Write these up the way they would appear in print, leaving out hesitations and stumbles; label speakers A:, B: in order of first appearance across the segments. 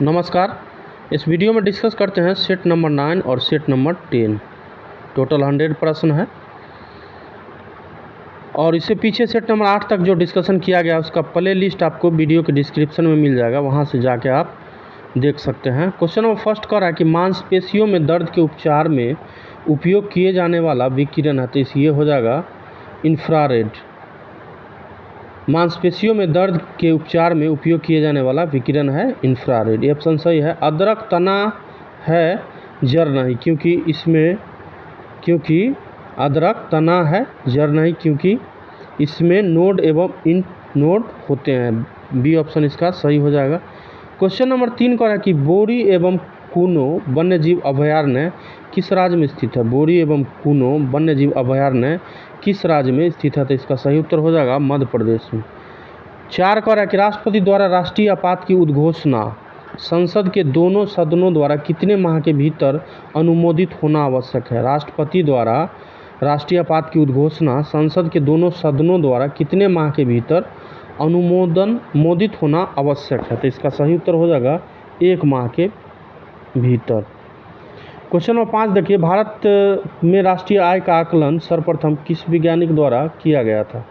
A: नमस्कार। इस वीडियो में डिस्कस करते हैं सेट नंबर 9 और सेट नंबर 10। टोटल 100 प्रश्न है और इससे पीछे सेट नंबर 8 तक जो डिस्कशन किया गया उसका प्ले लिस्ट आपको वीडियो के डिस्क्रिप्शन में मिल जाएगा, वहां से जाके आप देख सकते हैं। क्वेश्चन नंबर फर्स्ट कर रहा है कि मांसपेशियों में दर्द के उपचार में उपयोग किए जाने वाला विकिरण है, तो ये हो जाएगा इंफ्रारेड। मांसपेशियों में दर्द के उपचार में उपयोग किए जाने वाला विकिरण है इंफ्रारेड। ये ऑप्शन सही है। अदरक तना है जड़ नहीं, क्योंकि अदरक तना है जड़ नहीं, क्योंकि इसमें नोड एवं इन नोड होते हैं। बी ऑप्शन इसका सही हो जाएगा। क्वेश्चन नंबर 3 का है कि बोरी एवं कूनो वन्यजीव अभयारण्य किस राज्य में स्थित है। बोरी एवं कूनो वन्यजीव अभयारण्य किस राज्य में स्थित है, तो इसका सही उत्तर हो जाएगा मध्य प्रदेश में। 4 का है कि राष्ट्रपति द्वारा राष्ट्रीय आपात की उद्घोषणा संसद के दोनों सदनों द्वारा कितने माह के भीतर अनुमोदित होना आवश्यक है। राष्ट्रपति द्वारा राष्ट्रीय आपात की उद्घोषणा संसद के दोनों सदनों द्वारा कितने माह के भीतर अनुमोदित होना आवश्यक है, तो इसका सही उत्तर हो जाएगा 1 माह के भीतर। क्वेश्चन नंबर 5 देखिए, भारत में राष्ट्रीय आय का आकलन सर्वप्रथम किस वैज्ञानिक द्वारा किया गया था।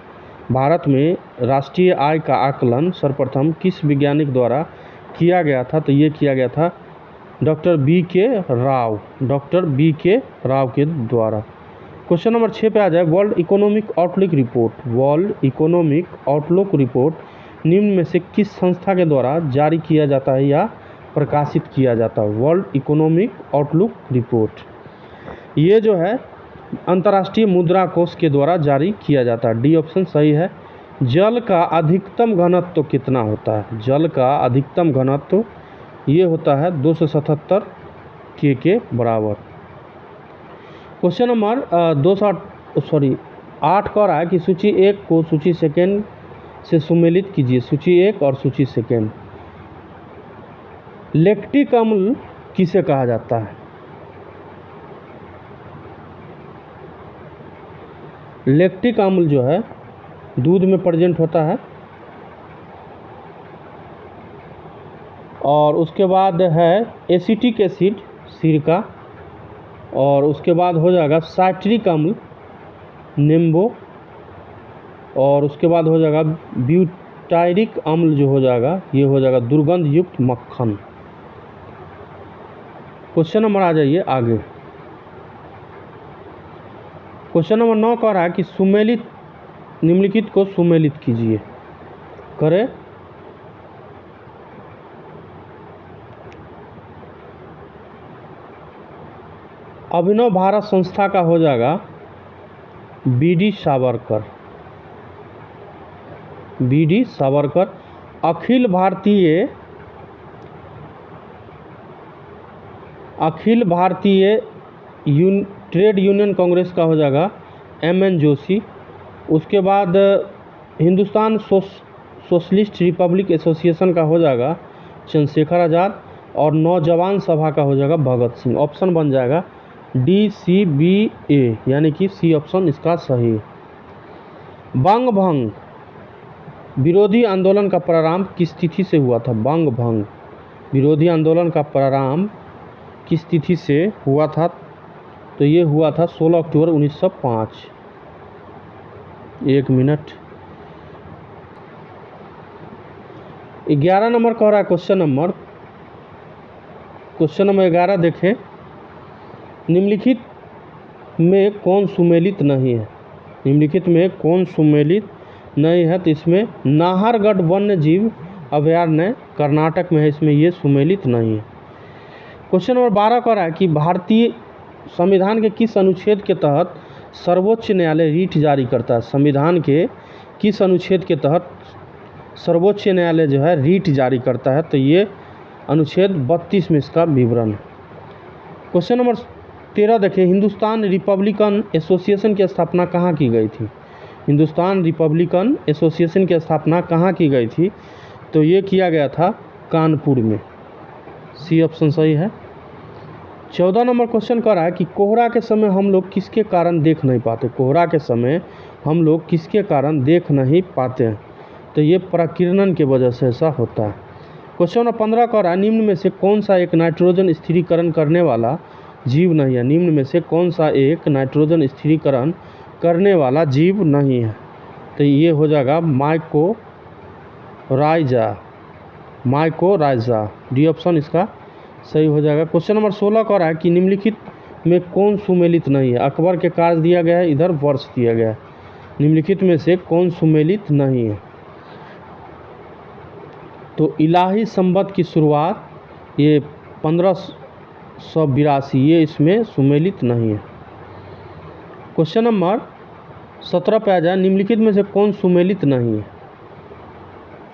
A: भारत में राष्ट्रीय आय का आकलन सर्वप्रथम किस वैज्ञानिक द्वारा किया गया था, तो ये किया गया था डॉक्टर बी के राव के द्वारा। क्वेश्चन नंबर 6 पे आ जाए, वर्ल्ड इकोनॉमिक आउटलुक रिपोर्ट निम्न में से किस संस्था के द्वारा जारी किया जाता है या प्रकाशित किया जाता है। वर्ल्ड इकोनॉमिक आउटलुक रिपोर्ट ये जो है अंतर्राष्ट्रीय मुद्रा कोष के द्वारा जारी किया जाता है। डी ऑप्शन सही है। जल का अधिकतम घनत्व कितना होता है। जल का अधिकतम घनत्व ये होता है 277 के बराबर। क्वेश्चन नंबर 8 कह रहा है कि सूची 1 को सूची सेकेंड से सुमेलित कीजिए। सूची 1 और सूची सेकेंड। लैक्टिक अम्ल किसे कहा जाता है। लैक्टिक अम्ल जो है दूध में प्रेजेंट होता है, और उसके बाद है एसिटिक एसिड सिरका, और उसके बाद हो जाएगा साइट्रिक अम्ल नींबू, और उसके बाद हो जाएगा ब्यूटाइरिक अम्ल जो हो जाएगा ये हो जाएगा दुर्गंध युक्त मक्खन। क्वेश्चन नंबर आ जाइए आगे। क्वेश्चन नंबर 9 कह रहा है कि निम्नलिखित को सुमेलित कीजिए। करें। अभिनव भारत संस्था का हो जाएगा BD. Savarkar. Akhil Bharatiya trade union Congress का हो जाएगा M.N. जोशी। उसके बाद हिंदुस्तान सोशलिस्ट रिपब्लिक एसोसिएशन का हो जाएगा चंद्रशेखर आज़ाद, और नौजवान सभा का हो जाएगा भगत सिंह। ऑप्शन बन जाएगा DCBA, यानी कि सी ऑप्शन इसका सही। बंग भंग विरोधी आंदोलन का प्रारंभ किस तिथि से हुआ था। बंग भंग विरोधी आंदोलन का प्रारंभ किस तिथि से हुआ था, तो ये हुआ था 16 अक्टूबर 1905। 1 मिनट। 11 नंबर कह रहा है क्वेश्चन नंबर 11 देखें, निम्नलिखित में कौन सुमेलित नहीं है। निम्नलिखित में कौन सुमेलित नहीं है, तो इसमें नाहरगढ़ वन्यजीव अभयारण्य कर्नाटक में है, इसमें ये सुमेलित नहीं है। क्वेश्चन नंबर 12 कह रहा है कि भारतीय संविधान के किस अनुच्छेद के तहत सर्वोच्च न्यायालय रीट जारी करता है। संविधान के किस अनुच्छेद के तहत सर्वोच्च न्यायालय जो है रीट जारी करता है, तो ये अनुच्छेद 32 में इसका विवरण है। क्वेश्चन नंबर 13 देखिए, हिंदुस्तान रिपब्लिकन एसोसिएशन की स्थापना कहाँ की गई थी। हिंदुस्तान रिपब्लिकन एसोसिएशन की स्थापना कहाँ की गई थी, तो ये किया गया था कानपुर में। सी ऑप्शन सही है। 14 नंबर क्वेश्चन कर रहा है कि कोहरा के समय हम लोग किसके कारण देख नहीं पाते। कोहरा के समय हम लोग किसके कारण देख नहीं पाते हैं, तो ये प्रकीर्णन की वजह से ऐसा होता है। क्वेश्चन नंबर 15 कह रहा है निम्न में से कौन सा एक नाइट्रोजन स्थिरीकरण करने वाला जीव नहीं है। निम्न में से कौन सा एक नाइट्रोजन स्थिरीकरण करने वाला जीव नहीं है। तो ये हो जाएगा माइकोराइजा। डी ऑप्शन इसका सही हो जाएगा। क्वेश्चन नंबर 16 कह रहा है कि निम्नलिखित में कौन सुमेलित नहीं है। अकबर के कार्य दिया गया है, इधर वर्ष दिया गया है। निम्नलिखित में से कौन सुमेलित नहीं है। तो इलाही संवत की शुरुआत ये 1582, ये इसमें सुमेलित नहीं है। क्वेश्चन नंबर 17 पे आ जाए निम्नलिखित में से कौन सुमेलित नहीं है।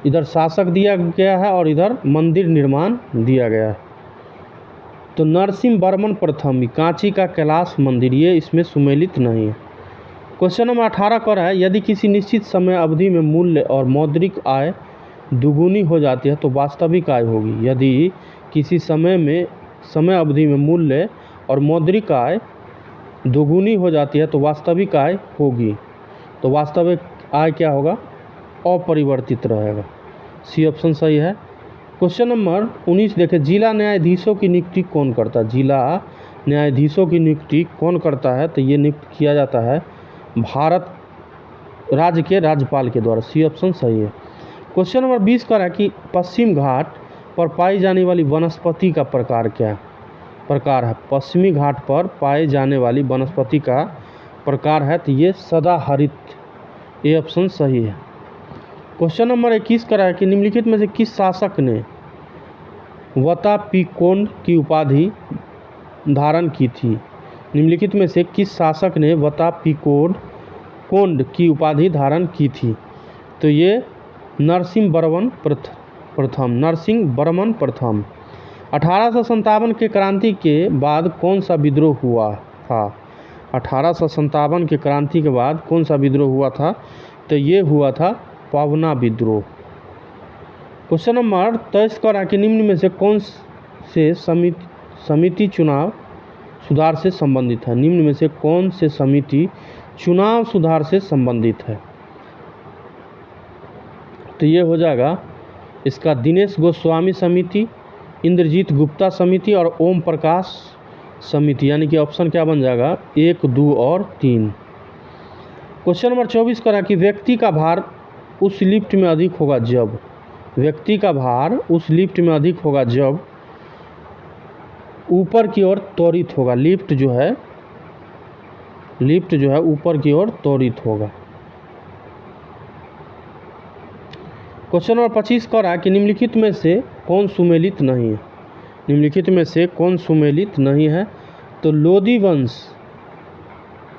A: इधर शासक दिया गया है और इधर मंदिर निर्माण दिया गया है। तो नरसिंह वर्मन प्रथम कांची का कैलाश मंदिर, ये इसमें सुमेलित नहीं है। क्वेश्चन नंबर 18 कर है यदि किसी निश्चित समय अवधि में मूल्य और मौद्रिक आय दुगुनी हो जाती है तो वास्तविक आय होगी। यदि किसी समय अवधि में मूल्य और मौद्रिक आय दोगुनी हो जाती है तो वास्तविक आय होगी। तो वास्तविक आय क्या होगा, अपरिवर्तित रहेगा। सी ऑप्शन सही है। क्वेश्चन नंबर 19 देखें जिला न्यायाधीशों की नियुक्ति कौन करता है। जिला न्यायाधीशों की नियुक्ति कौन करता है। तो ये नियुक्त किया जाता है भारत राज्य के राज्यपाल के द्वारा। सी ऑप्शन सही है। क्वेश्चन नंबर 20 का है कि पश्चिम घाट पर पाई जाने वाली वनस्पति का प्रकार क्या है। पश्चिमी घाट पर पाए जाने वाली वनस्पति का प्रकार है तो ये सदाहरित। ये ऑप्शन सही है। क्वेश्चन नंबर 21 का है कि निम्नलिखित में से किस शासक ने वतापीकोंड की उपाधि धारण की थी। निम्नलिखित में से किस शासक ने वतापीकोंड की उपाधि धारण की थी। तो ये नरसिंह वर्मन प्रथम। 1857 के क्रांति के बाद कौन सा विद्रोह हुआ था। 1857 के क्रांति के बाद कौन सा विद्रोह हुआ था। तो ये हुआ था पावना विद्रोह। क्वेश्चन नंबर 23 का कि निम्न में से कौन से समिति चुनाव सुधार से संबंधित है। निम्न में से कौन से समिति चुनाव सुधार से संबंधित है। तो ये हो जाएगा इसका दिनेश गोस्वामी समिति, इंद्रजीत गुप्ता समिति और ओम प्रकाश समिति। यानी कि ऑप्शन क्या बन जाएगा 1, 2 और 3। क्वेश्चन नंबर 24 करा कि व्यक्ति का भार उस लिफ्ट में अधिक होगा जब। व्यक्ति का भार उस लिफ्ट में अधिक होगा जब ऊपर की ओर त्वरित होगा। लिफ्ट जो है ऊपर की ओर त्वरित होगा। क्वेश्चन नंबर 25 कह रहा है कि निम्नलिखित में से कौन सुमेलित नहीं है। निम्नलिखित में से कौन सुमेलित नहीं है। तो लोदी वंश,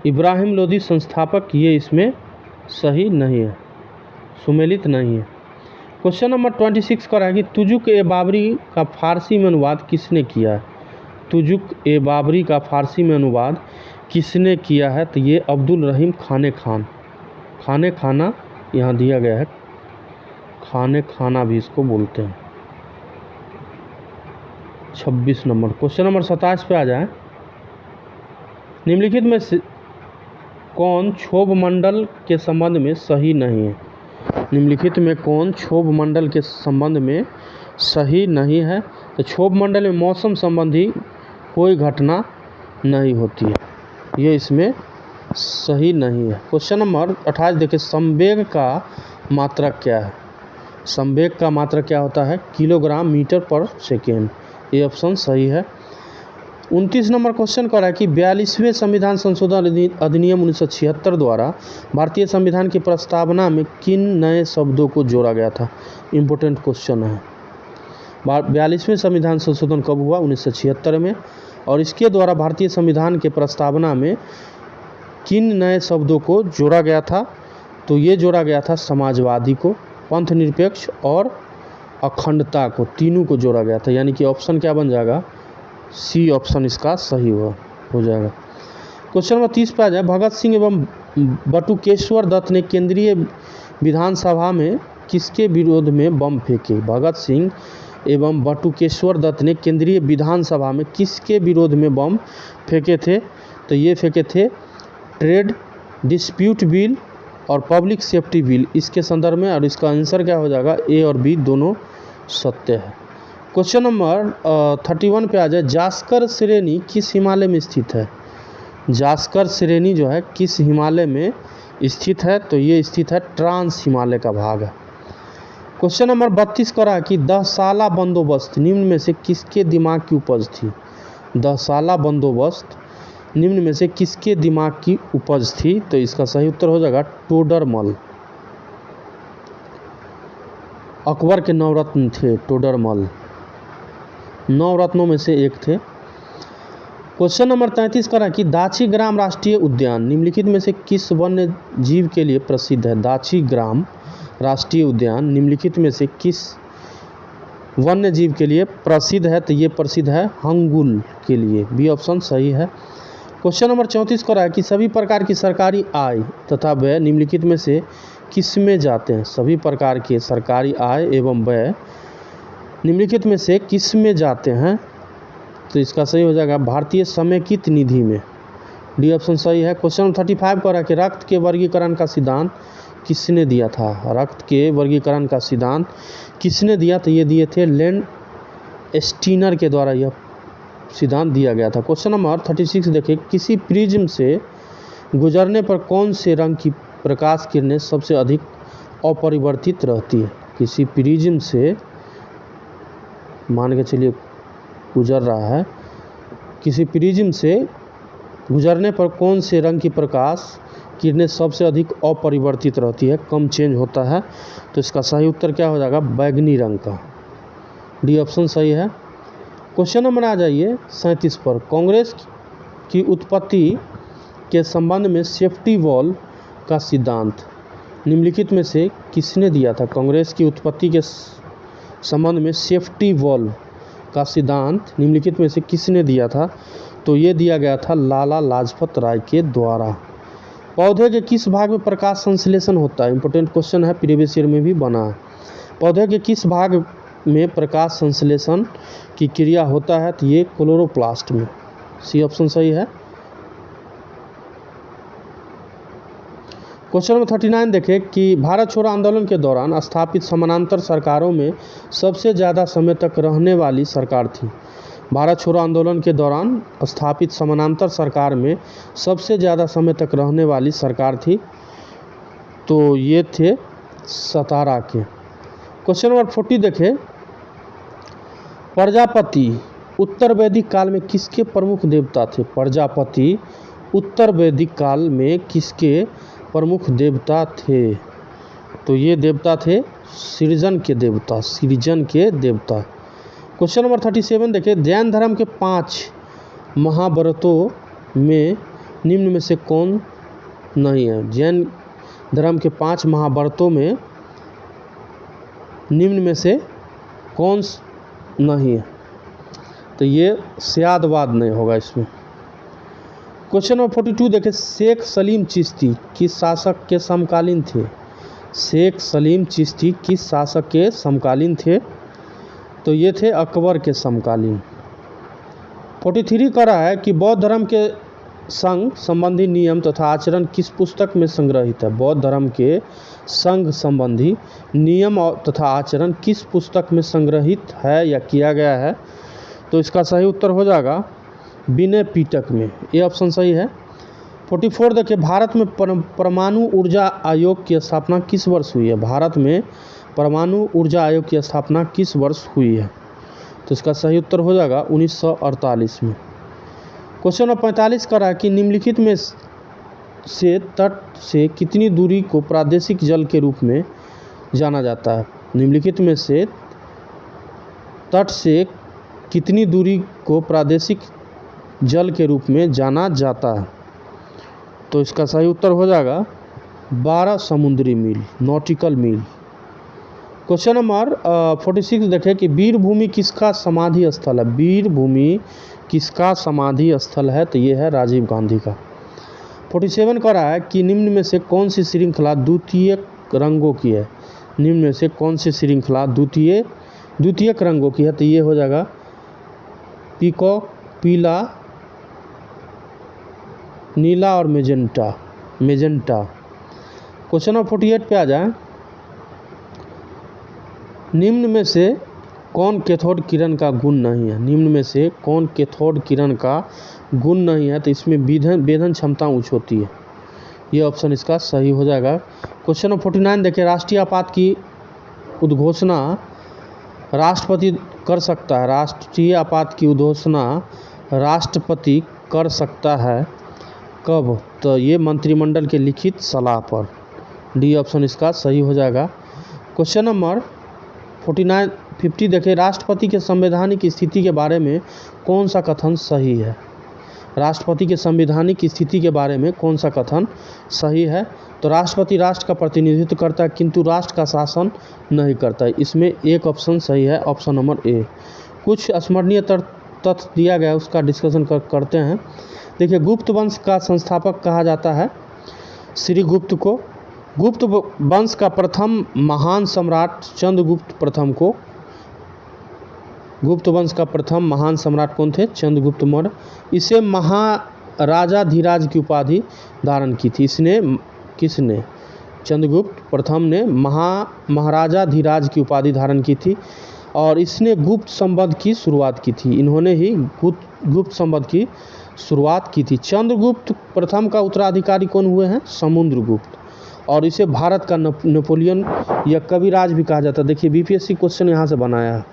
A: इब्राहिम लोदी संस्थापक, ये इसमें सही नहीं है, सुमेलित नहीं है। क्वेश्चन नंबर 26 कह रहा है कि तुजुक ए बाबरी का फारसी में अनुवाद किसने किया है। तुजुक ए बाबरी का फारसी में अनुवाद किसने किया है। तो ये अब्दुल रहीम खाने खाना यहाँ दिया गया है, खाने खाना भी इसको बोलते हैं। 26 नंबर। क्वेश्चन नंबर 27 पे आ जाए निम्नलिखित में से कौन क्षोभ मंडल के संबंध में सही नहीं है। निम्नलिखित में कौन क्षोभ मंडल के संबंध में सही नहीं है। तो क्षोभ मंडल में मौसम संबंधी कोई घटना नहीं होती है, ये इसमें सही नहीं है। क्वेश्चन नंबर 28 देखिए संवेग का मात्रक क्या है। संवेग का मात्रक क्या होता है किलोग्राम मीटर पर सेकेंड। ये ऑप्शन सही है। 29 नंबर क्वेश्चन कर रहा है कि 42वें संविधान संशोधन अधिनियम 1976 द्वारा भारतीय संविधान की प्रस्तावना में किन नए शब्दों को जोड़ा गया था। इम्पोर्टेंट क्वेश्चन है। 42वें संविधान संशोधन कब हुआ 1976 में, और इसके द्वारा भारतीय संविधान के प्रस्तावना में किन नए शब्दों को जोड़ा गया था। तो ये जोड़ा गया था समाजवादी को, पंथ निरपेक्ष और अखंडता को, तीनों को जोड़ा गया था। यानी कि ऑप्शन क्या बन जाएगा सी ऑप्शन इसका सही हो जाएगा। क्वेश्चन नंबर 30 पे आ जाए भगत सिंह एवं बटुकेश्वर दत्त ने केंद्रीय विधानसभा में किसके विरोध में बम फेंके। भगत सिंह एवं बटुकेश्वर दत्त ने केंद्रीय विधानसभा में किसके विरोध में बम फेंके थे। तो ये फेंके थे ट्रेड डिस्प्यूट बिल और पब्लिक सेफ्टी बिल, इसके संदर्भ में। और इसका आंसर क्या हो जाएगा ए और बी दोनों सत्य है। क्वेश्चन नंबर 31 पे आ जाए, जास्कर श्रेणी किस हिमालय में स्थित है? जास्कर श्रेणी जो है किस हिमालय में स्थित है? तो ये स्थित है ट्रांस हिमालय का भाग है। क्वेश्चन नंबर 32 का रहा कि दहसाला बंदोबस्त निम्न में से किसके दिमाग की उपज थी? दहसाला बंदोबस्त निम्न में से किसके दिमाग की उपज थी? तो इसका सही उत्तर हो जाएगा टोडरमल। अकबर के नवरत्न थे टोडरमल, 9 रत्नों में से एक थे। क्वेश्चन नंबर 33 का रहा कि दाछीग्राम राष्ट्रीय उद्यान निम्नलिखित में से किस वन्य जीव के लिए प्रसिद्ध है? दाछीग्राम राष्ट्रीय उद्यान निम्नलिखित में से किस वन्य जीव के लिए प्रसिद्ध है? तो ये प्रसिद्ध है हंगुल के लिए, बी ऑप्शन सही है। क्वेश्चन नंबर 34 का रहा है कि सभी प्रकार की सरकारी आय तथा व्यय निम्नलिखित में से किस में जाते हैं? सभी प्रकार के सरकारी आय एवं व्यय निम्नलिखित में से किस में जाते हैं? तो इसका सही हो जाएगा भारतीय समेकित निधि में, डी ऑप्शन सही है। क्वेश्चन नंबर 35 का रहा कि रक्त के वर्गीकरण का सिद्धांत किसने दिया था? रक्त के वर्गीकरण का सिद्धांत किसने दिया? तो ये दिए थे लैंड स्टीनर के द्वारा यह सिद्धांत दिया गया था। क्वेश्चन नंबर 36 देखिए, किसी प्रिज्म से गुजरने पर कौन से रंग की प्रकाश किरणें सबसे अधिक अपरिवर्तित रहती है? किसी प्रिज्म से मान के चलिए गुजर रहा है, किसी प्रिज्म से गुजरने पर कौन से रंग की प्रकाश किरणें सबसे अधिक अपरिवर्तित रहती है, कम चेंज होता है? तो इसका सही उत्तर क्या हो जाएगा बैगनी रंग का, डी ऑप्शन सही है। क्वेश्चन नंबर आ जाइए 37 पर, कांग्रेस की उत्पत्ति के संबंध में सेफ्टी वॉल्व का सिद्धांत निम्नलिखित में से किसने दिया था? कांग्रेस की उत्पत्ति के संबंध में सेफ्टी वॉल्व का सिद्धांत निम्नलिखित में से किसने दिया था? तो ये दिया गया था लाला लाजपत राय के द्वारा। पौधे के किस भाग में प्रकाश संश्लेषण होता है? इंपॉर्टेंट क्वेश्चन है, प्रीवियस ईयर में भी बना है। पौधे के किस भाग में प्रकाश संश्लेषण की क्रिया होता है? तो ये क्लोरोप्लास्ट में, सी ऑप्शन सही है। क्वेश्चन नंबर 39 देखें कि भारत छोड़ो आंदोलन के दौरान स्थापित समानांतर सरकारों में सबसे ज़्यादा समय तक रहने वाली सरकार थी। भारत छोड़ो आंदोलन के दौरान स्थापित समानांतर सरकार में सबसे ज़्यादा समय तक रहने वाली सरकार थी, तो ये थे सतारा के। क्वेश्चन नंबर 40 देखें, प्रजापति उत्तर वैदिक काल में किसके प्रमुख देवता थे? प्रजापति उत्तर वैदिक काल में किसके प्रमुख देवता थे? तो ये देवता थे सृजन के देवता, सृजन के देवता। क्वेश्चन नंबर 37 देखिए, जैन धर्म के 5 महाव्रतों में निम्न में से कौन नहीं है? जैन धर्म के 5 महाव्रतों में निम्न में से कौन नहीं है? तो ये स्यादवाद नहीं होगा इसमें। क्वेश्चन नंबर 42 देखें, शेख सलीम चिश्ती किस शासक के समकालीन थे? शेख सलीम चिश्ती किस शासक के समकालीन थे? तो ये थे अकबर के समकालीन। 43 कह रहा है कि बौद्ध धर्म के संघ संबंधी नियम तथा आचरण किस पुस्तक में संग्रहित है? बौद्ध धर्म के संघ संबंधी नियम तथा आचरण किस पुस्तक में संग्रहित है या किया गया है? तो इसका सही उत्तर हो जाएगा विनय पिटक में, ये ऑप्शन सही है। 44 देखिए, भारत में परमाणु ऊर्जा आयोग की स्थापना किस वर्ष हुई है? भारत में परमाणु ऊर्जा आयोग की स्थापना किस वर्ष हुई है? तो इसका सही उत्तर हो जाएगा 1948 में। क्वेश्चन नंबर 45 का रहा कि निम्नलिखित में से तट से कितनी दूरी को प्रादेशिक जल के रूप में जाना जाता है? निम्नलिखित में से तट से कितनी दूरी को प्रादेशिक जल के रूप में जाना जाता है? तो इसका सही उत्तर हो जाएगा 12 समुद्री मील, नॉटिकल मील। क्वेश्चन नंबर 46 देखें कि वीरभूमि किसका समाधि स्थल है? वीरभूमि किसका समाधि स्थल है? तो ये है राजीव गांधी का। 47 कह रहा है कि निम्न में से कौन सी श्रृंखला द्वितीयक रंगों की है? निम्न में से कौन सी श्रृंखला द्वितीयक रंगों की है? तो ये हो जाएगा पीकॉक, पीला, नीला और मेजेंटा। क्वेश्चन नंबर 48 पे आ जाए, निम्न में से कौन कैथोड किरण का गुण नहीं है? निम्न में से कौन कैथोड किरण का गुण नहीं है? तो इसमें वेधन क्षमता उच्च होती है। ये ऑप्शन इसका सही हो जाएगा। क्वेश्चन नंबर 49 देखिए, राष्ट्रीय आपात की उद्घोषणा राष्ट्रपति कर सकता है। राष्ट्रीय आपात की उद्घोषणा राष्ट्रपति कर सकता है कब? तो ये मंत्रिमंडल के लिखित सलाह पर। डी ऑप्शन इसका सही हो जाएगा। क्वेश्चन नंबर 50 देखिए, राष्ट्रपति के संवैधानिक स्थिति के बारे में कौन सा कथन सही है? राष्ट्रपति के संवैधानिक स्थिति के बारे में कौन सा कथन सही है? तो राष्ट्रपति राष्ट्र का प्रतिनिधित्व करता है किंतु राष्ट्र का शासन नहीं करता है। इसमें एक ऑप्शन सही है, ऑप्शन नंबर ए। कुछ स्मरणीय तथ्य दिया गया है, उसका डिस्कशन करते हैं। देखिए, गुप्त वंश का संस्थापक कहा जाता है श्री गुप्त को। गुप्त वंश का प्रथम महान सम्राट चंद्रगुप्त प्रथम को। गुप्त वंश का प्रथम महान सम्राट कौन थे? चंद्रगुप्त मौर्य। इसे महाराजाधिराज की उपाधि धारण की थी। इसने किसने? चंद्रगुप्त प्रथम ने महाराजाधिराज की उपाधि धारण की थी और इसने गुप्त संवत की शुरुआत की थी। इन्होंने ही गुप्त संवत की शुरुआत की थी। चंद्रगुप्त प्रथम का उत्तराधिकारी कौन हुए हैं? समुद्रगुप्त। और इसे भारत का नेपोलियन या कविराज भी कहा जाता है। देखिए, बीपीएससी क्वेश्चन यहाँ से बनाया है।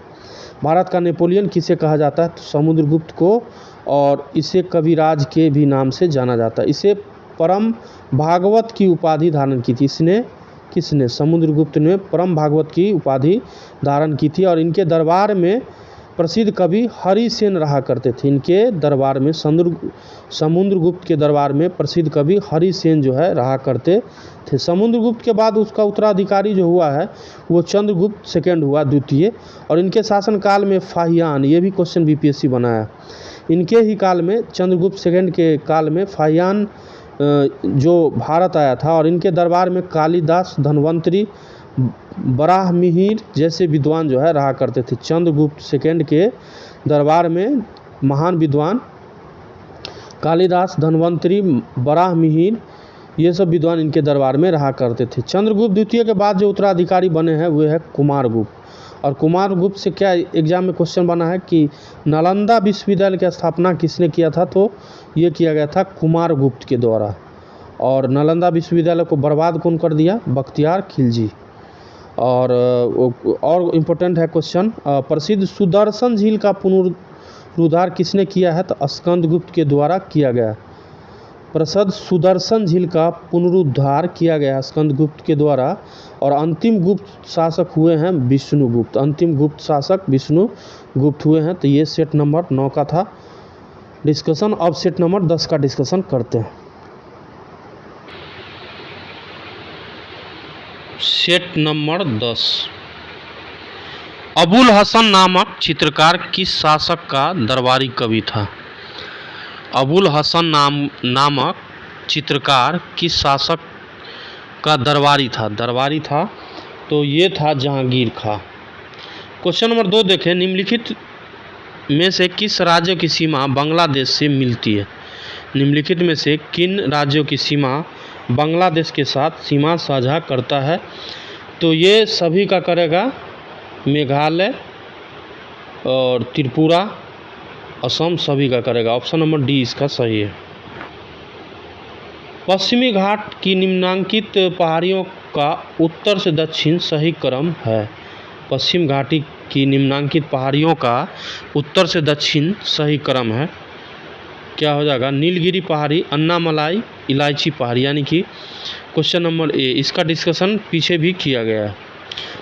A: भारत का नेपोलियन किसे कहा जाता है? तो समुद्रगुप्त को, और इसे कविराज के भी नाम से जाना जाता है। इसे परम भागवत की उपाधि धारण की थी। इसने किसने? समुद्रगुप्त ने परम भागवत की उपाधि धारण की थी और इनके दरबार में प्रसिद्ध कवि हरिसेन रहा करते थे। इनके दरबार में समुद्रगुप्त के दरबार में प्रसिद्ध कवि हरिसेन जो है रहा करते थे। समुद्रगुप्त के बाद उसका उत्तराधिकारी जो हुआ है वो चंद्रगुप्त सेकंड हुआ, द्वितीय। और इनके शासनकाल में फाहियान, ये भी क्वेश्चन बीपीएससी बनाया, इनके ही काल में चंद्रगुप्त सेकंड के काल में फाहियान जो भारत आया था और इनके दरबार में कालिदास, धन्वंतरी, बराहमिहिर जैसे विद्वान जो है रहा करते थे। चंद्रगुप्त सेकंड के दरबार में महान विद्वान कालिदास, धन्वंतरी, बराहमिहिर ये सब विद्वान इनके दरबार में रहा करते थे। चंद्रगुप्त द्वितीय के बाद जो उत्तराधिकारी बने हैं वे है कुमारगुप्त। और कुमारगुप्त से क्या एग्जाम में क्वेश्चन बना है कि नालंदा विश्वविद्यालय की स्थापना किसने किया था? तो ये किया गया था कुमारगुप्त के द्वारा। और नालंदा विश्वविद्यालय को बर्बाद कौन कर दिया? बख्तियार खिलजी। और इम्पोर्टेंट है क्वेश्चन, प्रसिद्ध सुदर्शन झील का पुनरुद्धार किसने किया है? तो स्कंदगुप्त के द्वारा किया गया। प्रसिद्ध सुदर्शन झील का पुनरुद्धार किया गया स्कंदगुप्त के द्वारा। और अंतिम गुप्त शासक हुए हैं विष्णुगुप्त। अंतिम गुप्त शासक विष्णुगुप्त हुए हैं। तो ये सेट नंबर 9 का था डिस्कशन। अब सेट नंबर 10 का डिस्कशन करते हैं। सेट नंबर 10, अबुल हसन नामक चित्रकार किस शासक का दरबारी कवि था? अबुल हसन नामक चित्रकार किस शासक का दरबारी था? तो ये था जहांगीर खां। क्वेश्चन नंबर 2 देखें, निम्नलिखित में से किस राज्य की सीमा बांग्लादेश से मिलती है? निम्नलिखित में से किन राज्यों की सीमा बांग्लादेश के साथ सीमा साझा करता है? तो ये सभी का करेगा मेघालय और त्रिपुरा, असम सभी का करेगा। ऑप्शन नंबर डी इसका सही है। पश्चिमी घाट की निम्नांकित पहाड़ियों का उत्तर से दक्षिण सही क्रम है। पश्चिम घाटी की निम्नांकित पहाड़ियों का उत्तर से दक्षिण सही क्रम है। क्या हो जाएगा? नीलगिरी पहाड़ी, अन्नामलाई, इलायची पहाड़ी, यानी कि क्वेश्चन नंबर ए। इसका डिस्कशन पीछे भी किया गया है।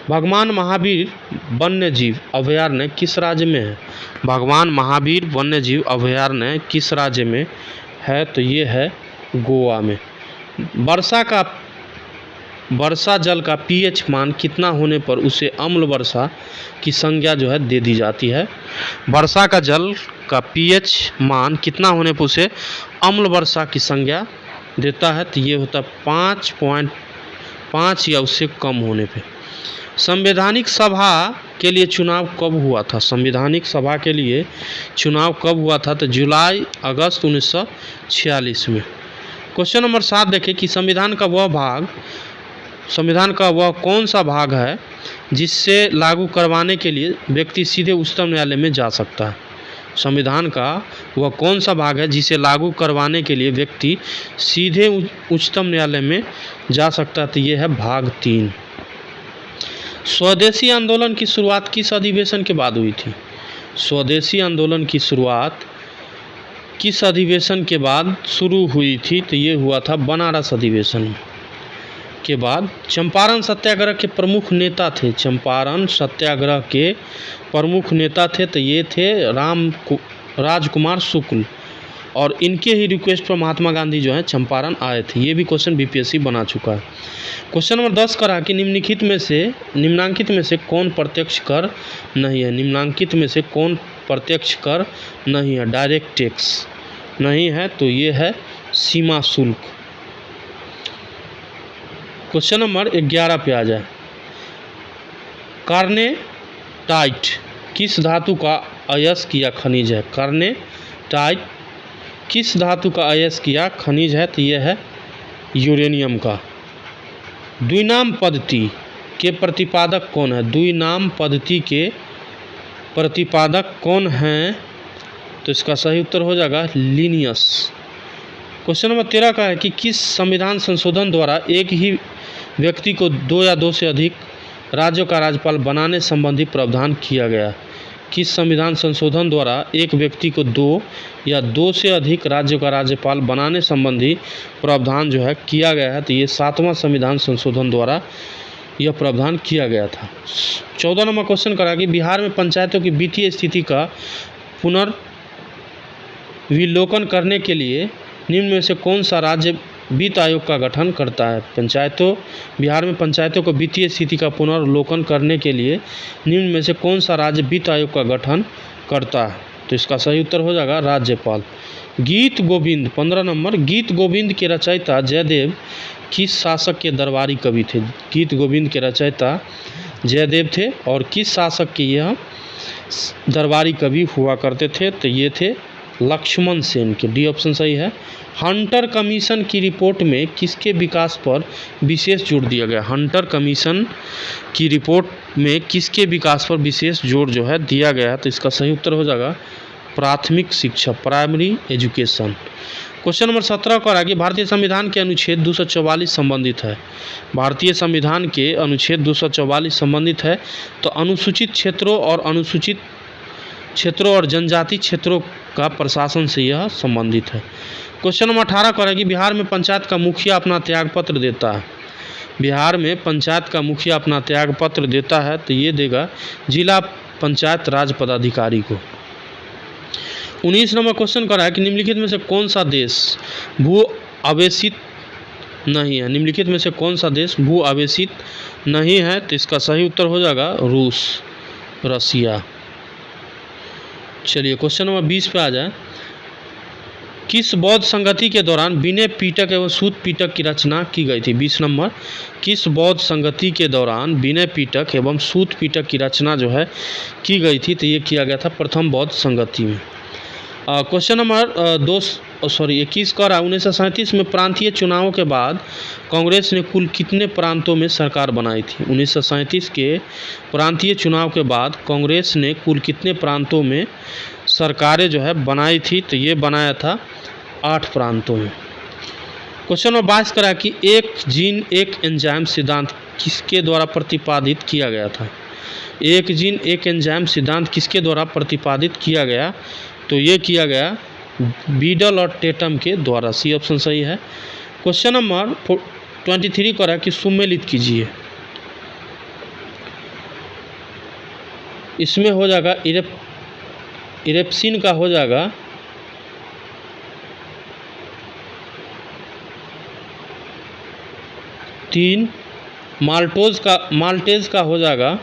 A: भगवान महावीर वन्यजीव अभयारण्य किस राज्य में है? भगवान महावीर वन्यजीव अभयारण्य किस राज्य में है? तो ये है गोवा में। वर्षा जल का पीएच मान कितना होने पर उसे अम्ल वर्षा की संज्ञा जो है दे दी जाती है? वर्षा का जल का पीएच मान कितना होने पर उसे अम्ल वर्षा की संज्ञा देता है? तो ये होता है 5.5 या उससे कम होने पे। संवैधानिक सभा के लिए चुनाव कब हुआ था? संवैधानिक सभा के लिए चुनाव कब हुआ था? तो जुलाई अगस्त 1946 में। क्वेश्चन नंबर 7 देखें कि संविधान का वह भाग संविधान का वह कौन सा भाग है जिससे लागू करवाने के लिए व्यक्ति सीधे उच्चतम न्यायालय में जा सकता है? संविधान का वह कौन सा भाग है जिसे लागू करवाने के लिए व्यक्ति सीधे उच्चतम न्यायालय में जा सकता है? तो ये है भाग 3। स्वदेशी आंदोलन की शुरुआत किस अधिवेशन के बाद हुई थी? स्वदेशी आंदोलन की शुरुआत किस अधिवेशन के बाद शुरू हुई थी? तो ये हुआ था बनारस अधिवेशन के बाद। चंपारण सत्याग्रह के प्रमुख नेता थे, चंपारण सत्याग्रह के प्रमुख नेता थे तो ये थे राजकुमार शुक्ल, और इनके ही रिक्वेस्ट पर महात्मा गांधी जो है चंपारण आए थे। ये भी क्वेश्चन बीपीएससी बना चुका है। क्वेश्चन नंबर 10 करा कि निम्नांकित में से कौन प्रत्यक्ष कर नहीं है? निम्नांकित में से कौन प्रत्यक्ष कर नहीं है? डायरेक्ट टैक्स नहीं है, तो ये है सीमा शुल्क। क्वेश्चन नंबर 11 पे आ जाए। कार्नेटाइट किस धातु का अयस्क या खनिज है? कार्नेटाइट किस धातु का अयस्क या खनिज है? तो यह है यूरेनियम का। द्विनाम पद्धति के प्रतिपादक कौन है? द्विनाम पद्धति के प्रतिपादक कौन हैं? तो इसका सही उत्तर हो जाएगा लिनियस। क्वेश्चन नंबर 13 का है कि किस संविधान संशोधन द्वारा एक ही व्यक्ति को 2 या 2 से अधिक राज्यों का राज्यपाल बनाने संबंधी प्रावधान किया गया? किस संविधान संशोधन द्वारा एक व्यक्ति को 2 या 2 से अधिक राज्यों का राज्यपाल बनाने संबंधी प्रावधान जो है किया गया है? तो ये 7वां संविधान संशोधन द्वारा यह प्रावधान किया गया था। 14 नंबर क्वेश्चन करा कि बिहार में पंचायतों की वित्तीय स्थिति का पुनर्विलोकन करने के लिए निम्न में से कौन सा राज्य वित्त आयोग का गठन करता है? बिहार में पंचायतों को वित्तीय स्थिति का पुनर्विलोकन करने के लिए निम्न में से कौन सा राज्य वित्त आयोग का गठन करता है? तो इसका सही उत्तर हो जाएगा राज्यपाल। गीत गोविंद 15 नंबर। गीत गोविंद के रचयिता जयदेव किस शासक के दरबारी कवि थे? गीत गोविंद के रचयिता जयदेव थे, और किस शासक के यह दरबारी कवि हुआ करते थे? तो ये थे लक्ष्मण सेन के। डी ऑप्शन सही है। हंटर कमीशन की रिपोर्ट में किसके विकास पर विशेष जोर दिया गया? हंटर कमीशन की रिपोर्ट में किसके विकास पर विशेष जोर जो है दिया गया? तो इसका सही उत्तर हो जाएगा प्राथमिक शिक्षा, प्राइमरी एजुकेशन। क्वेश्चन नंबर 17 का आगे भारतीय संविधान के अनुच्छेद 244 संबंधित है। भारतीय संविधान के अनुच्छेद 244 संबंधित है, तो अनुसूचित क्षेत्रों और जनजाति क्षेत्रों का प्रशासन से यह संबंधित है। क्वेश्चन नंबर 18 का कि बिहार में पंचायत का मुखिया अपना त्यागपत्र देता है। बिहार में पंचायत का मुखिया अपना त्यागपत्र देता है, तो ये देगा जिला पंचायत राज पदाधिकारी को। 19 नंबर क्वेश्चन कर रहा है कि निम्नलिखित में से कौन सा देश भू आवेशित नहीं है? निम्नलिखित में से कौन सा देश भू आवेशित नहीं है? तो इसका सही उत्तर हो जाएगा रूस, रसिया। चलिए क्वेश्चन नंबर 20 पे आ जाए। किस बौद्ध संगति के दौरान विनय पिटक एवं सूत पिटक की रचना की गई थी? 20 नंबर। किस बौद्ध संगति के दौरान विनय पिटक एवं सूत पिटक की रचना जो है की गई थी? तो ये किया गया था प्रथम बौद्ध संगति में। क्वेश्चन नंबर 21 का 1937 में प्रांतीय चुनावों के बाद कांग्रेस ने कुल कितने प्रांतों में सरकार बनाई थी? 1937 के प्रांतीय चुनाव के बाद कांग्रेस ने कुल कितने प्रांतों में सरकारें जो है बनाई थी? तो ये बनाया था 8 प्रांतों में। क्वेश्चन नंबर 22 करा कि एक जीन एक एंजाइम सिद्धांत किसके द्वारा प्रतिपादित किया गया था? एक जीन एक एंजाइम सिद्धांत किसके द्वारा प्रतिपादित किया गया? तो ये किया गया बीडल और टेटम के द्वारा। सी ऑप्शन सही है। क्वेश्चन नंबर 23 करा कि सुमेलित कीजिए। इसमें हो जाएगा इरेप्सिन का हो जाएगा तीन, माल्टेज का हो जाएगा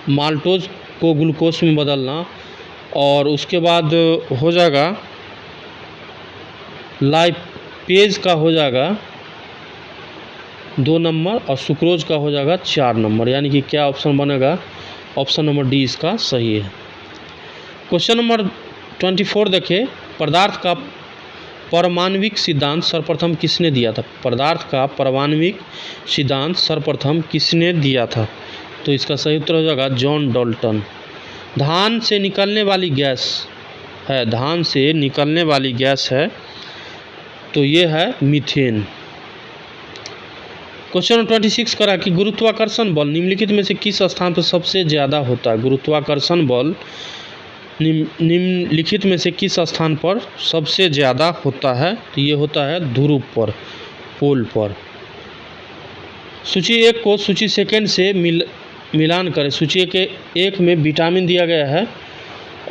A: माल्टोज को ग्लूकोज में बदलना, और उसके बाद हो जाएगा लाइपेज का हो जाएगा 2 नंबर, और सुक्रोज का हो जाएगा 4 नंबर। यानी कि क्या ऑप्शन बनेगा? ऑप्शन नंबर डी इसका सही है। क्वेश्चन नंबर 24 देखिए। पदार्थ का परमाणविक सिद्धांत सर्वप्रथम किसने दिया था? पदार्थ का परमाणविक सिद्धांत सर्वप्रथम किसने दिया था? तो इसका सही उत्तर हो जाएगा जॉन डाल्टन। धान से निकलने वाली गैस है, धान से निकलने वाली गैस है, तो ये है मीथेन। क्वेश्चन 26 करा कि गुरुत्वाकर्षण बल निम्नलिखित में से किस स्थान पर सबसे ज़्यादा होता है? गुरुत्वाकर्षण बल निम्नलिखित में से किस स्थान पर सबसे ज़्यादा होता है? तो ये होता है ध्रुव पर, पोल पर। सूची 1 को सूची सेकंड से मिलान करें। सूची एक में विटामिन दिया गया है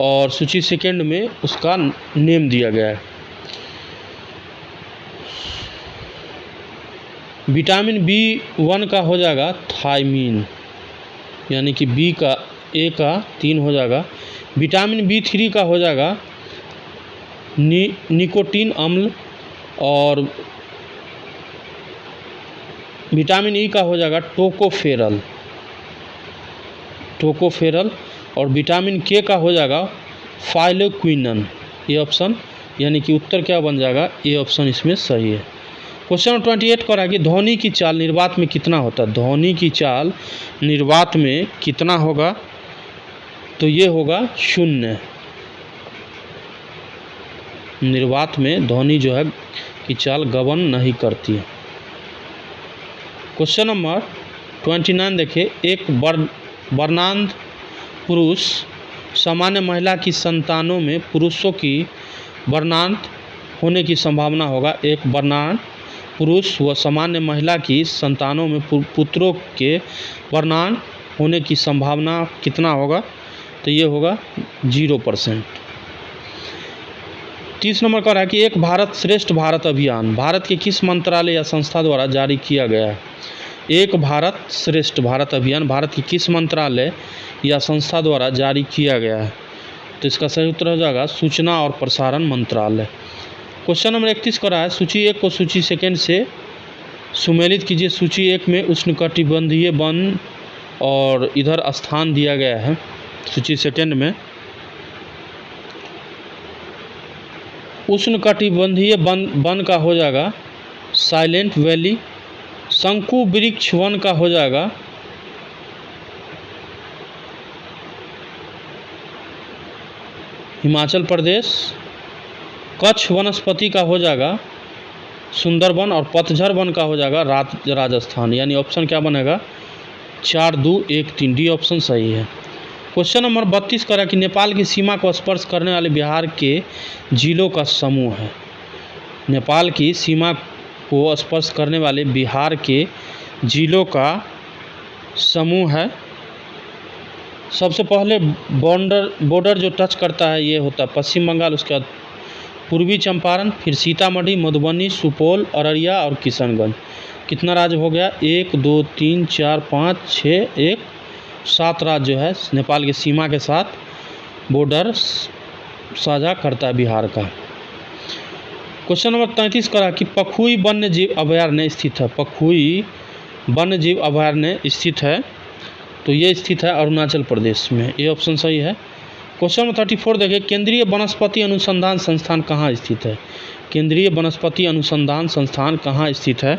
A: और सूची सेकंड में उसका नेम दिया गया है। विटामिन B1 का हो जाएगा थायमीन, यानी कि बी का ए का 3 हो जाएगा। विटामिन B3 का हो जाएगा निकोटीन अम्ल, और विटामिन ई का हो जाएगा टोकोफेरल, और विटामिन के का हो जाएगा फाइलोक्विनन। ये ऑप्शन यानी कि उत्तर क्या बन जाएगा? ये ऑप्शन इसमें सही है। क्वेश्चन 28 करा कि ध्वनि की चाल निर्वात में कितना होता है? ध्वनि की चाल निर्वात में कितना होगा? तो ये होगा 0। निर्वात में ध्वनि जो है की चाल गबन नहीं करती है। क्वेश्चन नंबर 29 देखिए, एक वर्णांध पुरुष सामान्य महिला की संतानों में पुरुषों की वर्णांध होने की संभावना होगा। एक वर्णांध पुरुष व सामान्य महिला की संतानों में पुत्रों के वर्णांध होने की संभावना कितना होगा? तो ये होगा 0%। 30 नंबर का रहा कि एक भारत श्रेष्ठ भारत अभियान भारत के किस मंत्रालय या संस्था द्वारा जारी किया गया है? एक भारत श्रेष्ठ भारत अभियान भारत के किस मंत्रालय या संस्था द्वारा जारी किया गया है? तो इसका सही उत्तर हो जाएगा सूचना और प्रसारण मंत्रालय। क्वेश्चन नंबर 31 का रहा है, सूची 1 को सूची सेकंड से सुमेलित कीजिए। सूची 1 में उष्णकटिबंधीय वन और इधर स्थान दिया गया है। सूची सेकंड में उष्णकटिबंधीय वन का हो जाएगा साइलेंट वैली। शंकु वृक्ष वन का हो जाएगा हिमाचल प्रदेश। कच्छ वनस्पति का हो जाएगा सुंदरबन, और पतझड़ वन का हो जाएगा राजस्थान। यानी ऑप्शन क्या बनेगा? 4, 2, 1, 3 डी ऑप्शन सही है। क्वेश्चन नंबर 32 करा कि नेपाल की सीमा को स्पर्श करने वाले बिहार के जिलों का समूह है। नेपाल की सीमा को स्पर्श करने वाले बिहार के जिलों का समूह है। सबसे पहले बॉर्डर जो टच करता है ये होता है पश्चिम बंगाल, उसके बाद पूर्वी चंपारण, फिर सीतामढ़ी, मधुबनी, सुपौल, अररिया और किशनगंज। कितना राज्य हो गया? 1, 2, 3, 4, 5, 6, 1, 7 राज्य जो है नेपाल की सीमा के साथ बॉर्डर साझा करता है बिहार का। क्वेश्चन नंबर 33 करा कि पखुई वन्य जीव अभयारण्य स्थित है। पखुई वन्य जीव अभयारण्य स्थित है, तो ये स्थित है अरुणाचल प्रदेश में। ये ऑप्शन सही है। क्वेश्चन नंबर 34 देखिए, केंद्रीय वनस्पति अनुसंधान संस्थान कहाँ स्थित है? केंद्रीय वनस्पति अनुसंधान संस्थान कहाँ स्थित है?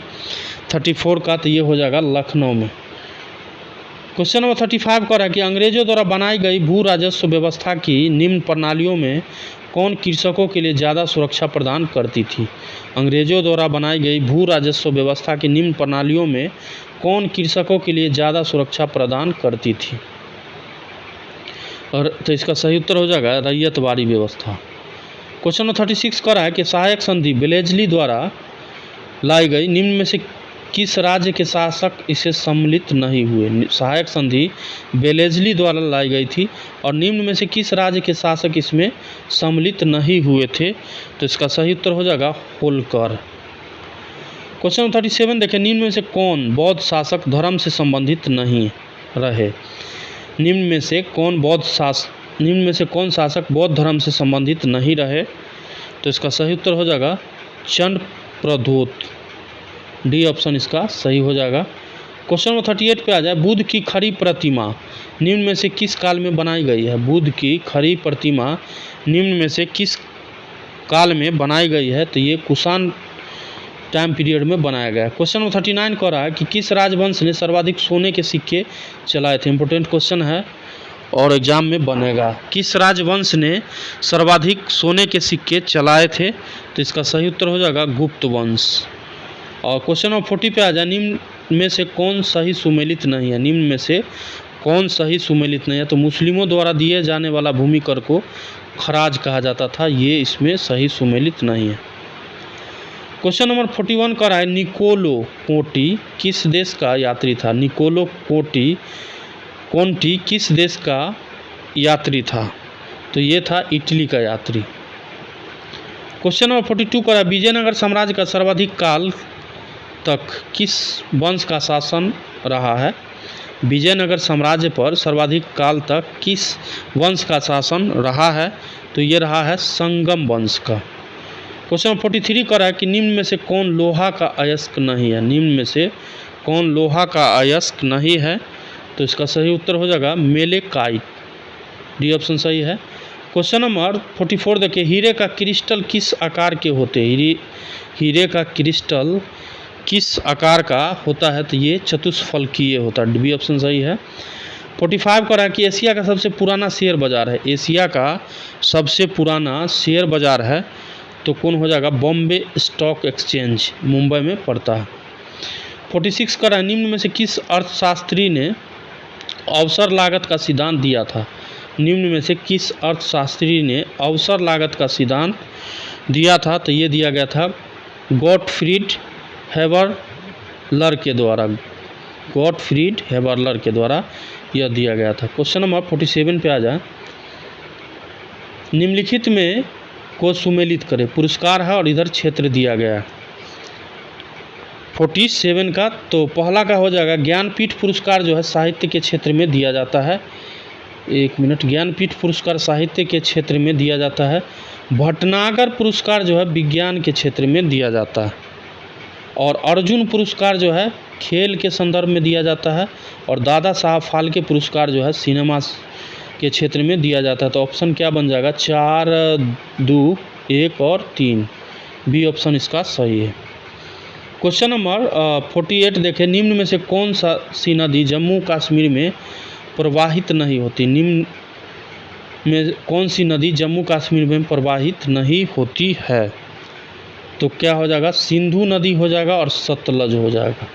A: 34 का तो ये हो जाएगा लखनऊ में। क्वेश्चन नंबर 35 का है कि अंग्रेजों द्वारा बनाई गई भू राजस्व व्यवस्था की निम्न प्रणालियों में कौन कृषकों के लिए ज़्यादा सुरक्षा प्रदान करती थी? अंग्रेजों द्वारा बनाई गई भू राजस्व व्यवस्था की निम्न प्रणालियों में कौन कृषकों के लिए ज़्यादा सुरक्षा प्रदान करती थी? और तो इसका सही उत्तर हो जाएगा रैयतवाड़ी व्यवस्था। क्वेश्चन नंबर 36 का है कि सहायक संधि बेलेजली द्वारा लाई गई निम्न में से किस राज्य के शासक इसे सम्मिलित नहीं हुए? सहायक संधि बेलेजली द्वारा लाई गई थी और निम्न में से किस राज्य के शासक इसमें सम्मिलित नहीं हुए थे? तो इसका सही उत्तर हो जाएगा होलकर। क्वेश्चन नंबर 37 देखें, निम्न में से कौन बौद्ध शासक धर्म से संबंधित नहीं रहे? निम्न में से कौन शासक बौद्ध धर्म से संबंधित नहीं रहे? तो इसका सही उत्तर हो जाएगा चंद प्रद्योत। डी ऑप्शन इसका सही हो जाएगा। क्वेश्चन नंबर 38 पे आ जाए, बुद्ध की खड़ी प्रतिमा निम्न में से किस काल में बनाई गई है? बुद्ध की खड़ी प्रतिमा निम्न में से किस काल में बनाई गई है, तो ये कुषाण टाइम पीरियड में बनाया गया है। क्वेश्चन नंबर 39 कह रहा है कि किस राजवंश ने सर्वाधिक सोने के सिक्के चलाए थे। इंपॉर्टेंट क्वेश्चन है और एग्जाम में बनेगा। किस राजवंश ने सर्वाधिक सोने के सिक्के चलाए थे, तो इसका सही उत्तर हो जाएगा गुप्त वंश। और क्वेश्चन नंबर 40 पे आ जाए, निम्न में से कौन सही सुमेलित नहीं है। निम्न में से कौन सही सुमेलित नहीं है, तो मुस्लिमों द्वारा दिए जाने वाला भूमि कर को खराज कहा जाता था, ये इसमें सही सुमेलित नहीं है। क्वेश्चन नंबर 41 का है निकोलो कोंटी किस देश का यात्री था। निकोलो कोंटी किस देश का यात्री था, तो ये था इटली का यात्री। क्वेश्चन नंबर 42 का है विजयनगर साम्राज्य का सर्वाधिक काल तक किस वंश का शासन रहा है। विजयनगर साम्राज्य पर सर्वाधिक काल तक किस वंश का शासन रहा है, तो ये रहा है संगम वंश का। क्वेश्चन 43 कर रहा है कि निम्न में से कौन लोहा का अयस्क नहीं है। निम्न में से कौन लोहा का अयस्क नहीं है, तो इसका सही उत्तर हो जाएगा मेलेकाइट, डी ऑप्शन सही है। क्वेश्चन नंबर 44 देखिए, हीरे का क्रिस्टल किस आकार के होते हैं। हीरे का क्रिस्टल किस आकार का होता है, तो ये चतुष्फलकीय होता है, बी ऑप्शन सही है। 45 कह रहा है कि एशिया का सबसे पुराना शेयर बाजार है। एशिया का सबसे पुराना शेयर बाजार है, तो कौन हो जाएगा बॉम्बे स्टॉक एक्सचेंज, मुंबई में पड़ता है। 46 कह रहा है निम्न में से किस अर्थशास्त्री ने अवसर लागत का सिद्धांत दिया था। निम्न में से किस अर्थशास्त्री ने अवसर लागत का सिद्धांत दिया था, तो ये दिया गया था गॉटफ्रीड हेबरलर के द्वारा। गॉटफ्रीड हेबरलर के द्वारा यह दिया गया था। क्वेश्चन नंबर 47 पे आ जाए, निम्नलिखित में को सुमेलित करे। पुरस्कार है और इधर क्षेत्र दिया गया है 47 का, तो पहला का हो जाएगा ज्ञानपीठ पुरस्कार जो है साहित्य के क्षेत्र में दिया जाता है। एक मिनट, ज्ञानपीठ पुरस्कार साहित्य के क्षेत्र में दिया जाता है। भटनागर पुरस्कार जो है विज्ञान के क्षेत्र में दिया जाता है। और अर्जुन पुरस्कार जो है खेल के संदर्भ में दिया जाता है। और दादा साहब फाल्के पुरस्कार जो है सिनेमा के क्षेत्र में दिया जाता है। तो ऑप्शन क्या बन जाएगा 4, 2, 1 और 3, बी ऑप्शन इसका सही है। क्वेश्चन नंबर 48 देखें, निम्न में से कौन सी नदी जम्मू कश्मीर में प्रवाहित नहीं होती। निम्न में कौन सी नदी जम्मू कश्मीर में प्रवाहित नहीं होती है, तो क्या हो जाएगा सिंधु नदी हो जाएगा और सतलज हो जाएगा,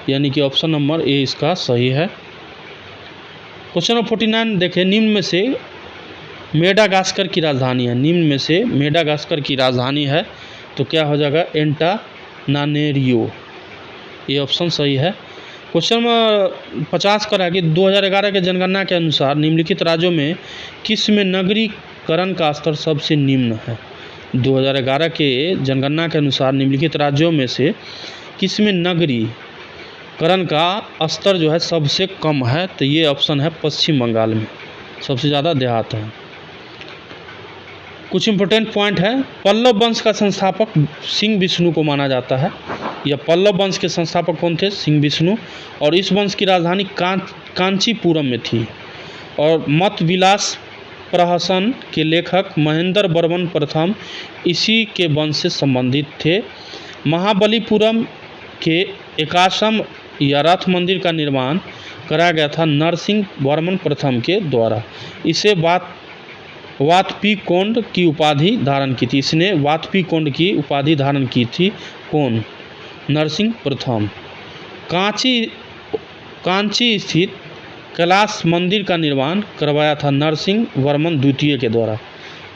A: यानी कि ऑप्शन नंबर ए इसका सही है। क्वेश्चन नंबर 49 देखें, निम्न में से मेडागास्कर की राजधानी है। निम्न में से मेडागास्कर की राजधानी है, तो क्या हो जाएगा एंटानानेरियो, ये ऑप्शन सही है। क्वेश्चन नंबर 50 का है कि 2011 के जनगणना के अनुसार निम्नलिखित राज्यों में किस में नगरीकरण का स्तर सबसे निम्न है। 2011 के जनगणना के अनुसार निम्नलिखित राज्यों में से किस में नगरीकरण का स्तर जो है सबसे कम है, तो ये ऑप्शन है पश्चिम बंगाल में, सबसे ज़्यादा देहात है। कुछ इंपॉर्टेंट पॉइंट है, पल्लव वंश का संस्थापक सिंह विष्णु को माना जाता है। यह पल्लव वंश के संस्थापक कौन थे, सिंह विष्णु। और इस वंश की राजधानी कांचीपुरम में थी। और मत विलास प्रहसन के लेखक महेंद्र वर्मन प्रथम इसी के वंश से संबंधित थे। महाबलीपुरम के एकाश्रम या रथ मंदिर का निर्माण कराया गया था नरसिंह वर्मन प्रथम के द्वारा। इसे वातपीकोंड की उपाधि धारण की थी। इसने वातपीकोंड की उपाधि धारण की थी कौन, नरसिंह प्रथम। कांची स्थित कैलाश मंदिर का निर्माण करवाया था नरसिंह वर्मन द्वितीय के द्वारा।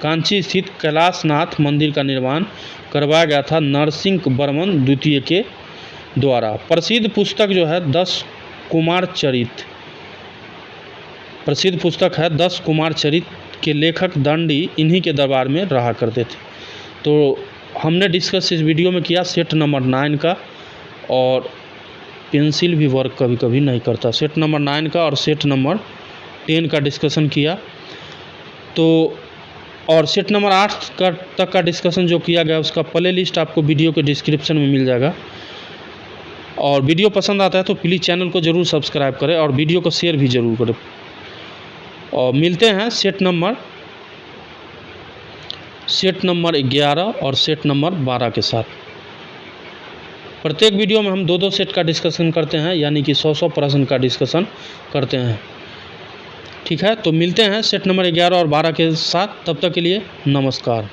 A: कांची स्थित कैलाशनाथ मंदिर का निर्माण करवाया गया था नरसिंह वर्मन द्वितीय के द्वारा। प्रसिद्ध पुस्तक जो है 10 कुमार चरित, प्रसिद्ध पुस्तक है 10 कुमार चरित के लेखक दंडी इन्हीं के दरबार में रहा करते थे। तो हमने डिस्कस इस वीडियो में किया सेट नंबर 9 का, और पेंसिल भी वर्क कभी कभी नहीं करता। सेट नंबर 9 का और सेट नंबर 10 का डिस्कशन किया। तो और सेट नंबर 8 तक का डिस्कशन जो किया गया उसका प्ले लिस्ट आपको वीडियो के डिस्क्रिप्शन में मिल जाएगा। और वीडियो पसंद आता है तो प्लीज़ चैनल को ज़रूर सब्सक्राइब करें और वीडियो को शेयर भी ज़रूर करें। और मिलते हैं सेट नंबर सेट नंबर 11 और सेट नंबर 12 के साथ। प्रत्येक वीडियो में हम 2-2 सेट का डिस्कशन करते हैं, यानी कि 100 प्रश्न का डिस्कशन करते हैं। ठीक है, तो मिलते हैं सेट नंबर 11 और 12 के साथ। तब तक के लिए नमस्कार।